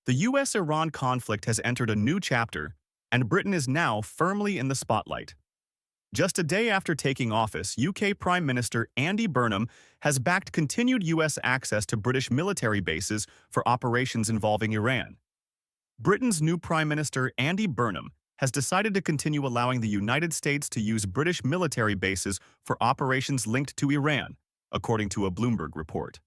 The US-Iran conflict has entered a new chapter, and Britain is now firmly in the spotlight. Just a day after taking office, UK Prime Minister Andy Burnham has backed continued US access to British military bases for operations involving Iran. Britain's new Prime Minister Andy Burnham has decided to continue allowing the United States to use British military bases for operations linked to Iran, according to a Bloomberg report.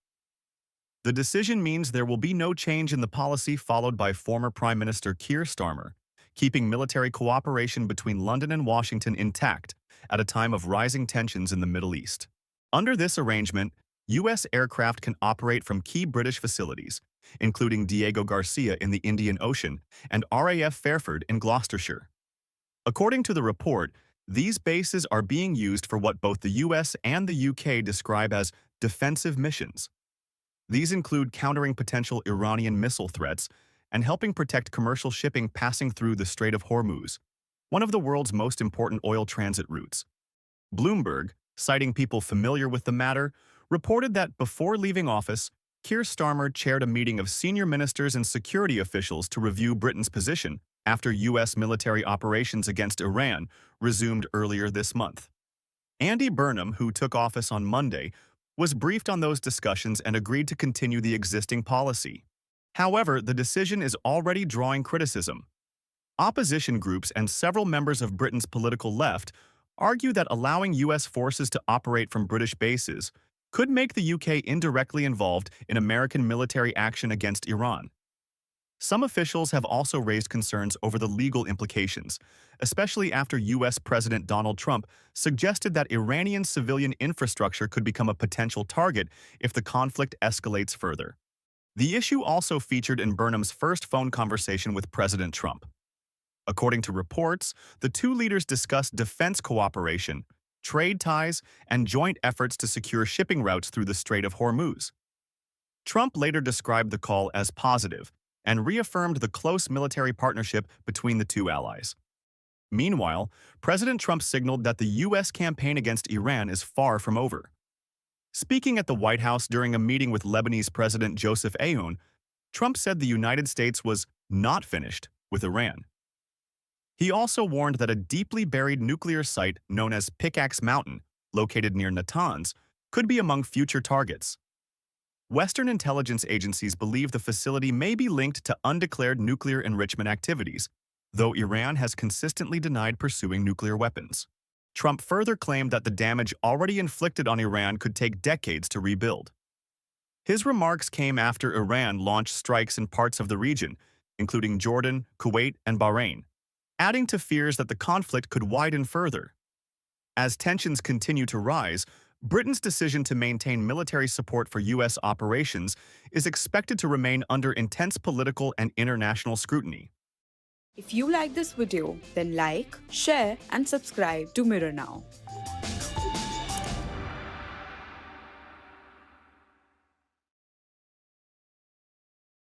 The decision means there will be no change in the policy followed by former Prime Minister Keir Starmer, keeping military cooperation between London and Washington intact at a time of rising tensions in the Middle East. Under this arrangement, U.S. aircraft can operate from key British facilities, including Diego Garcia in the Indian Ocean and RAF Fairford in Gloucestershire. According to the report, these bases are being used for what both the U.S. and the U.K. describe as defensive missions. These include countering potential Iranian missile threats and helping protect commercial shipping passing through the Strait of Hormuz, one of the world's most important oil transit routes. Bloomberg, citing people familiar with the matter, reported that before leaving office, Keir Starmer chaired a meeting of senior ministers and security officials to review Britain's position after U.S. military operations against Iran resumed earlier this month. Andy Burnham, who took office on Monday, was briefed on those discussions and agreed to continue the existing policy. However, the decision is already drawing criticism. Opposition groups and several members of Britain's political left argue that allowing U.S. forces to operate from British bases could make the UK indirectly involved in American military action against Iran. Some officials have also raised concerns over the legal implications, especially after U.S. President Donald Trump suggested that Iranian civilian infrastructure could become a potential target if the conflict escalates further. The issue also featured in Burnham's first phone conversation with President Trump. According to reports, the two leaders discussed defense cooperation, trade ties, and joint efforts to secure shipping routes through the Strait of Hormuz. Trump later described the call as positive and reaffirmed the close military partnership between the two allies. Meanwhile, President Trump signaled that the U.S. campaign against Iran is far from over. Speaking at the White House during a meeting with Lebanese President Joseph Aoun, Trump said the United States was not finished with Iran. He also warned that a deeply buried nuclear site known as Pickaxe Mountain, located near Natanz, could be among future targets. Western intelligence agencies believe the facility may be linked to undeclared nuclear enrichment activities, though Iran has consistently denied pursuing nuclear weapons. Trump further claimed that the damage already inflicted on Iran could take decades to rebuild. His remarks came after Iran launched strikes in parts of the region, including Jordan, Kuwait, and Bahrain, adding to fears that the conflict could widen further. As tensions continue to rise, Britain's decision to maintain military support for U.S. operations is expected to remain under intense political and international scrutiny. If you like this video, then like, share and subscribe to Mirror Now.